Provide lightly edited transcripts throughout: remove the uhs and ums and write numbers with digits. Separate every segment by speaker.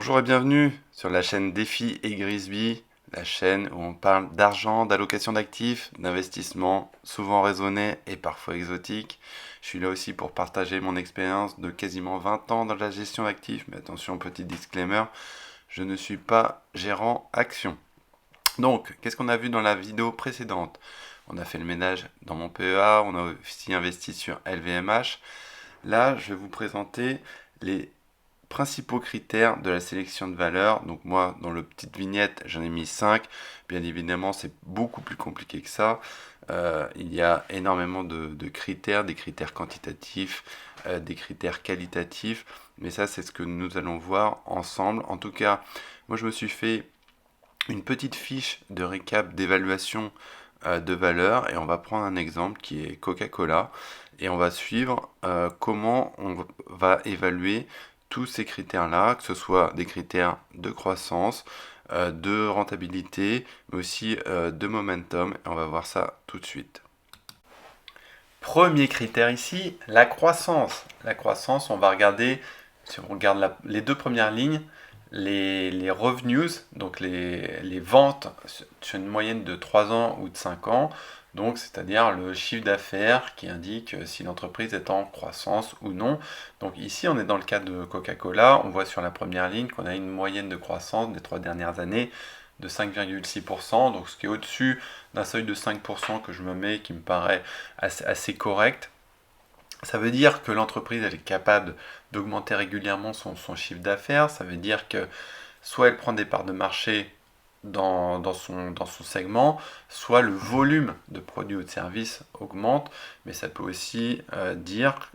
Speaker 1: Bonjour et bienvenue sur la chaîne Défi et Grisby, la chaîne où on parle d'argent, d'allocation d'actifs, d'investissement, souvent raisonné et parfois exotique. Je suis là aussi pour partager mon expérience de quasiment 20 ans dans la gestion d'actifs, mais attention, petit disclaimer, je ne suis pas gérant action. Donc, qu'est-ce qu'on a vu dans la vidéo précédente? On a fait le ménage dans mon PEA, on a aussi investi sur LVMH. Là, je vais vous présenter les principaux critères de la sélection de valeurs. Donc moi, dans le petite vignette, j'en ai mis 5. Bien évidemment, c'est beaucoup plus compliqué que ça. Il y a énormément de critères, des critères quantitatifs, des critères qualitatifs. Mais ça, c'est ce que nous allons voir ensemble. En tout cas, moi, je me suis fait une petite fiche de récap d'évaluation de valeur et on va prendre un exemple qui est Coca-Cola et on va suivre comment on va évaluer tous ces critères-là, que ce soit des critères de croissance, de rentabilité, mais aussi de momentum. Et on va voir ça tout de suite. Premier critère ici, la croissance. La croissance, on va regarder, si on regarde les deux premières lignes, les revenues, donc les ventes sur une moyenne de 3 ans ou de 5 ans, donc c'est-à-dire le chiffre d'affaires qui indique si l'entreprise est en croissance ou non. Donc ici, on est dans le cas de Coca-Cola, on voit sur la première ligne qu'on a une moyenne de croissance des 3 dernières années de 5,6%, donc ce qui est au-dessus d'un seuil de 5% que je me mets, qui me paraît assez correct. Ça veut dire que l'entreprise elle est capable d'augmenter régulièrement son chiffre d'affaires, ça veut dire que soit elle prend des parts de marché dans son segment, soit le volume de produits ou de services augmente, mais ça peut aussi dire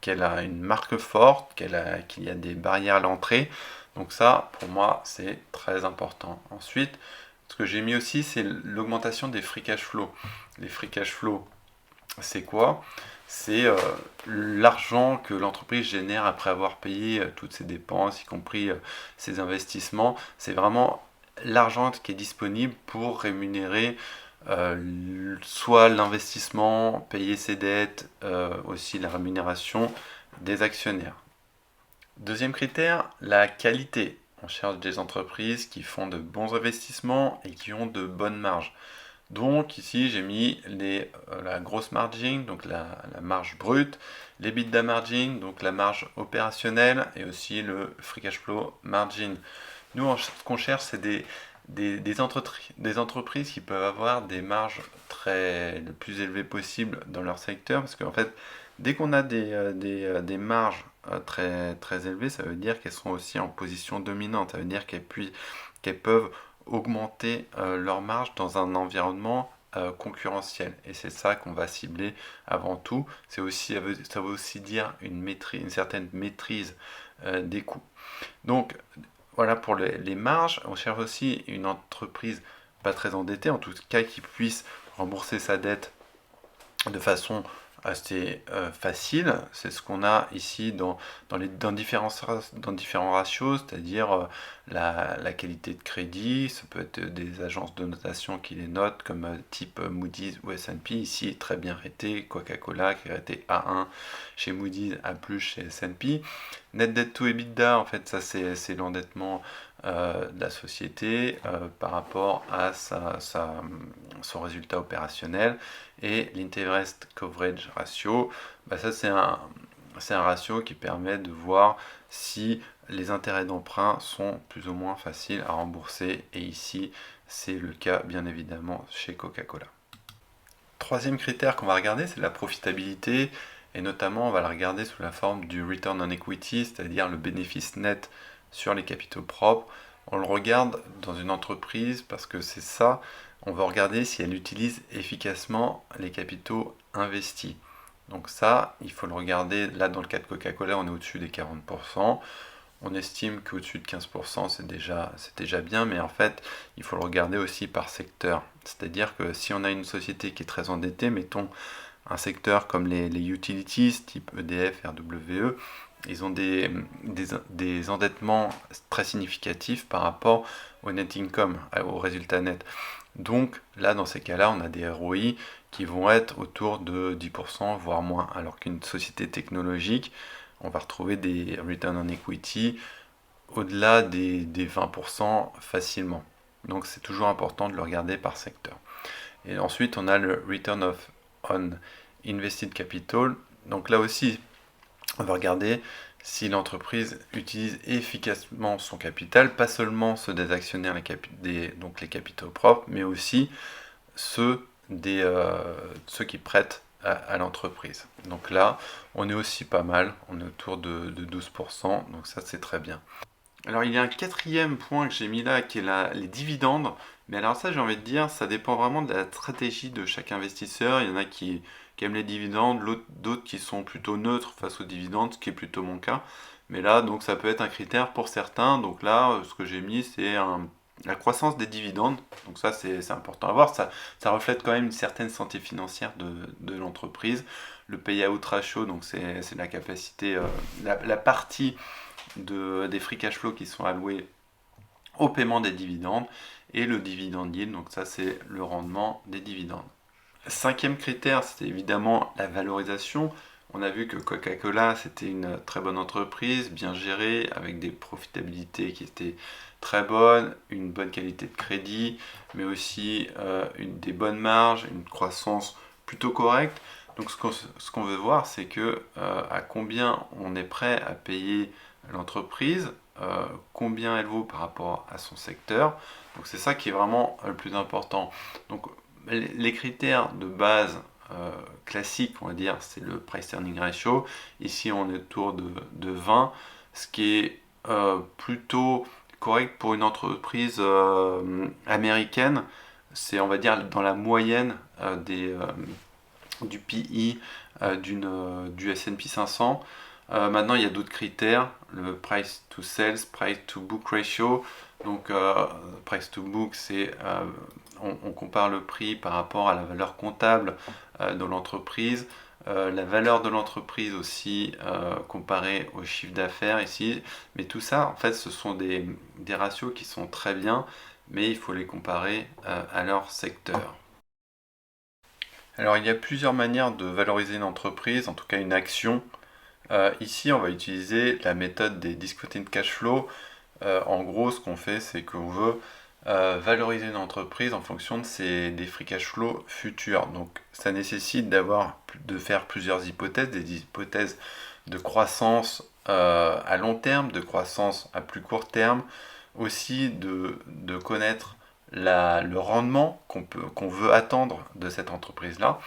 Speaker 1: qu'elle a une marque forte, qu'il y a des barrières à l'entrée. Donc ça, pour moi, c'est très important. Ensuite, ce que j'ai mis aussi, c'est l'augmentation des free cash flow. Les free cash flow, c'est quoi? C'est l'argent que l'entreprise génère après avoir payé toutes ses dépenses, y compris ses investissements. C'est vraiment l'argent qui est disponible pour rémunérer soit l'investissement, payer ses dettes, aussi la rémunération des actionnaires. Deuxième critère, la qualité. On cherche des entreprises qui font de bons investissements et qui ont de bonnes marges. Donc ici j'ai mis la grosse margin, donc la marge brute, l'EBITDA margin, donc la marge opérationnelle, et aussi le free cash flow margin. Nous, ce qu'on cherche, c'est des entreprises qui peuvent avoir des marges le plus élevées possible dans leur secteur, parce qu'en fait, dès qu'on a des marges très élevées, ça veut dire qu'elles sont aussi en position dominante, ça veut dire qu'elles peuvent augmenter leur marge dans un environnement concurrentiel. Et c'est ça qu'on va cibler avant tout. Ça veut aussi dire une certaine maîtrise des coûts. Donc voilà pour les marges. On cherche aussi une entreprise pas très endettée, en tout cas qui puisse rembourser sa dette de façon assez facile. C'est ce qu'on a ici dans différents ratios, c'est-à-dire la qualité de crédit. Ça peut être des agences de notation qui les notent, comme type Moody's ou S&P. Ici, très bien raté. Coca-Cola qui est raté A1 chez Moody's, A+, chez S&P. Net debt to EBITDA, en fait, ça c'est l'endettement de la société par rapport à son résultat opérationnel. Et l'interest coverage ratio, ça c'est un ratio qui permet de voir si les intérêts d'emprunt sont plus ou moins faciles à rembourser. Et ici, c'est le cas bien évidemment chez Coca-Cola. Troisième critère qu'on va regarder, c'est la profitabilité. Et notamment, on va la regarder sous la forme du return on equity, c'est-à-dire le bénéfice net sur les capitaux propres. On le regarde dans une entreprise parce que c'est ça. On va regarder si elle utilise efficacement les capitaux investis. Donc ça, il faut le regarder. Là, dans le cas de Coca-Cola, on est au-dessus des 40%. On estime qu'au-dessus de 15%, c'est déjà bien, mais en fait, il faut le regarder aussi par secteur. C'est-à-dire que si on a une société qui est très endettée, mettons un secteur comme les utilities, type EDF, RWE, ils ont des endettements très significatifs par rapport au net income, au résultat net. Donc là, dans ces cas-là, on a des ROI qui vont être autour de 10%, voire moins. Alors qu'une société technologique, on va retrouver des return on equity au-delà des 20% facilement. Donc c'est toujours important de le regarder par secteur. Et ensuite, on a le Return on Invested Capital. Donc là aussi, on va regarder si l'entreprise utilise efficacement son capital, pas seulement ceux des actionnaires, donc les capitaux propres, mais aussi ceux qui prêtent à l'entreprise. Donc là, on est aussi pas mal, on est autour de 12%, donc ça c'est très bien. Alors il y a un quatrième point que j'ai mis là qui est les dividendes. Mais alors ça j'ai envie de dire, ça dépend vraiment de la stratégie de chaque investisseur. Il y en a qui aiment les dividendes, d'autres qui sont plutôt neutres face aux dividendes, ce qui est plutôt mon cas. Mais là donc ça peut être un critère pour certains. Donc là ce que j'ai mis c'est la croissance des dividendes. Donc ça c'est important à voir. Ça reflète quand même une certaine santé financière de l'entreprise. Le payout ratio, donc c'est la capacité, la partie des free cash flow qui sont alloués au paiement des dividendes et le dividend yield, donc ça c'est le rendement des dividendes. Cinquième critère, c'était évidemment la valorisation. On a vu que Coca-Cola, c'était une très bonne entreprise, bien gérée, avec des profitabilités qui étaient très bonnes, une bonne qualité de crédit, mais aussi des bonnes marges, une croissance plutôt correcte. Donc ce qu'on veut voir, c'est que à combien on est prêt à payer l'entreprise, combien elle vaut par rapport à son secteur. Donc c'est ça qui est vraiment le plus important. Donc les critères de base classiques, on va dire, c'est le price earning ratio. Ici, on est autour de 20, ce qui est plutôt correct pour une entreprise américaine. C'est, on va dire, dans la moyenne du PI du S&P 500. Maintenant, il y a d'autres critères, le price to sales, price to book ratio. Donc, price to book, c'est on compare le prix par rapport à la valeur comptable de l'entreprise, la valeur de l'entreprise aussi comparée au chiffre d'affaires ici. Mais tout ça, en fait, ce sont des ratios qui sont très bien, mais il faut les comparer à leur secteur. Alors, il y a plusieurs manières de valoriser une entreprise, en tout cas une action. Ici, on va utiliser la méthode des discounted cash flow. En gros, ce qu'on fait, c'est qu'on veut valoriser une entreprise en fonction des free cash flow futurs. Donc, ça nécessite de faire plusieurs hypothèses, des hypothèses de croissance à long terme, de croissance à plus court terme, aussi de connaître le rendement qu'on veut attendre de cette entreprise-là.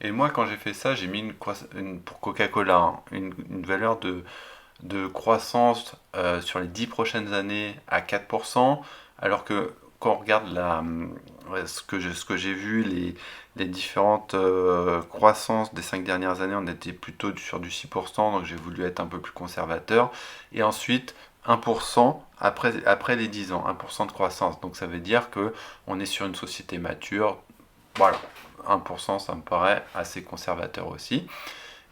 Speaker 1: Et moi, quand j'ai fait ça, j'ai mis pour Coca-Cola une valeur de croissance sur les 10 prochaines années à 4%, alors que quand on regarde ce que j'ai vu, les différentes croissances des 5 dernières années, on était plutôt sur du 6%, donc j'ai voulu être un peu plus conservateur. Et ensuite, 1% après les 10 ans, 1% de croissance. Donc ça veut dire que on est sur une société mature. Voilà, 1%, ça me paraît assez conservateur aussi.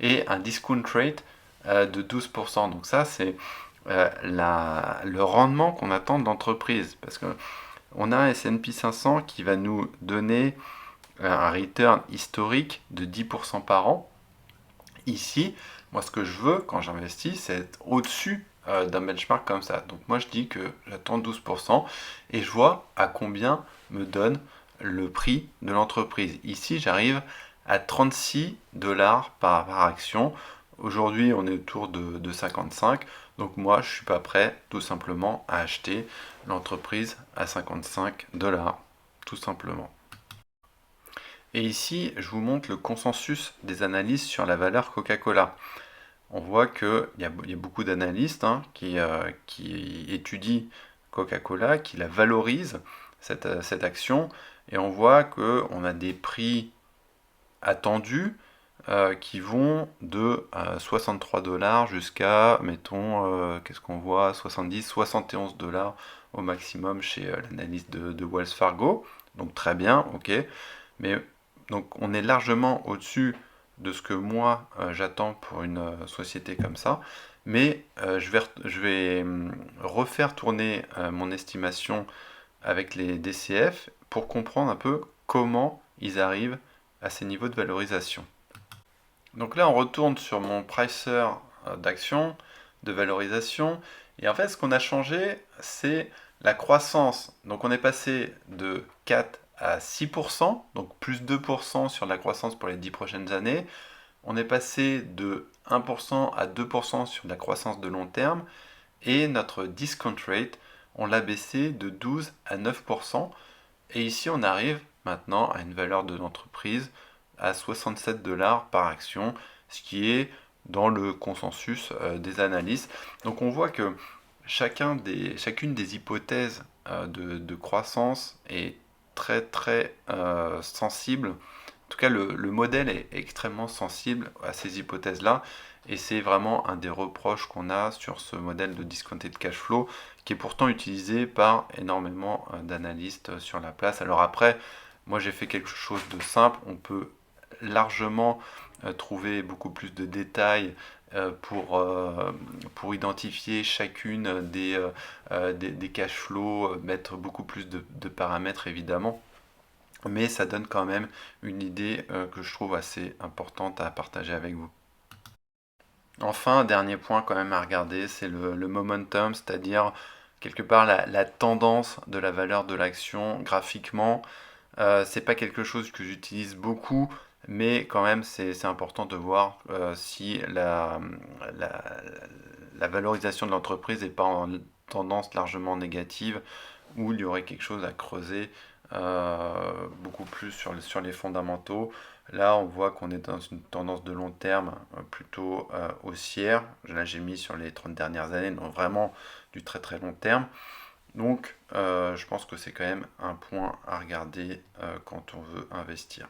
Speaker 1: Et un discount rate de 12%. Donc ça, c'est le rendement qu'on attend de l'entreprise. Parce qu'on a un S&P 500 qui va nous donner un return historique de 10% par an. Ici, moi, ce que je veux quand j'investis, c'est être au-dessus d'un benchmark comme ça. Donc moi, je dis que j'attends 12% et je vois à combien me donne le prix de l'entreprise. Ici, j'arrive à 36 dollars par action. Aujourd'hui, on est autour de 55. Donc moi, je ne suis pas prêt tout simplement à acheter l'entreprise à 55 dollars. Tout simplement. Et ici, je vous montre le consensus des analystes sur la valeur Coca-Cola. On voit qu'il y a beaucoup d'analystes qui étudient Coca-Cola, qui la valorisent, cette action, et on voit qu'on a des prix attendus qui vont de 63 dollars jusqu'à, mettons, qu'est-ce qu'on voit, 70, 71 dollars au maximum chez l'analyste de Wells Fargo. Donc très bien, ok. Mais donc on est largement au-dessus de ce que moi j'attends pour une société comme ça. Mais je vais refaire tourner mon estimation avec les DCF pour comprendre un peu comment ils arrivent à ces niveaux de valorisation. Donc là, on retourne sur mon pricer d'action, de valorisation, Et en fait, ce qu'on a changé, c'est la croissance. Donc on est passé de 4 à 6%, donc plus 2% sur la croissance pour les 10 prochaines années. On est passé de 1% à 2% sur la croissance de long terme. Et notre discount rate, on l'a baissé de 12 à 9%. Et ici, on arrive maintenant à une valeur de l'entreprise à 67 dollars par action, ce qui est dans le consensus des analystes. Donc on voit que chacune des hypothèses de croissance est très sensible. En tout cas, le modèle est extrêmement sensible à ces hypothèses-là. Et c'est vraiment un des reproches qu'on a sur ce modèle de discounted cash flow, qui est pourtant utilisé par énormément d'analystes sur la place. Alors après, moi j'ai fait quelque chose de simple. On peut largement trouver beaucoup plus de détails pour identifier chacune des cash flows, mettre beaucoup plus de paramètres évidemment. Mais ça donne quand même une idée que je trouve assez importante à partager avec vous. Enfin, un dernier point quand même à regarder, c'est le momentum, c'est-à-dire quelque part la tendance de la valeur de l'action graphiquement. C'est pas quelque chose que j'utilise beaucoup, mais quand même c'est important de voir si la, la valorisation de l'entreprise n'est pas en tendance largement négative ou il y aurait quelque chose à creuser beaucoup plus sur les fondamentaux. Là, on voit qu'on est dans une tendance de long terme plutôt haussière. Là, j'ai mis sur les 30 dernières années, donc vraiment du très long terme. Donc, je pense que c'est quand même un point à regarder quand on veut investir.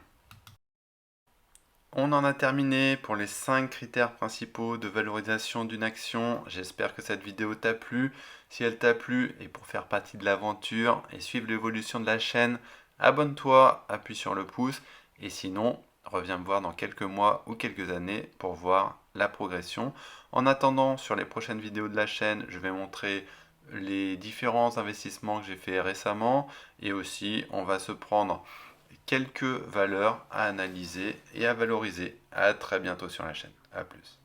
Speaker 1: On en a terminé pour les 5 critères principaux de valorisation d'une action. J'espère que cette vidéo t'a plu. Si elle t'a plu et pour faire partie de l'aventure et suivre l'évolution de la chaîne, abonne-toi, appuie sur le pouce et sinon, reviens me voir dans quelques mois ou quelques années pour voir la progression. En attendant, sur les prochaines vidéos de la chaîne, je vais montrer les différents investissements que j'ai fait récemment et aussi on va se prendre quelques valeurs à analyser et à valoriser. À très bientôt sur la chaîne. À plus.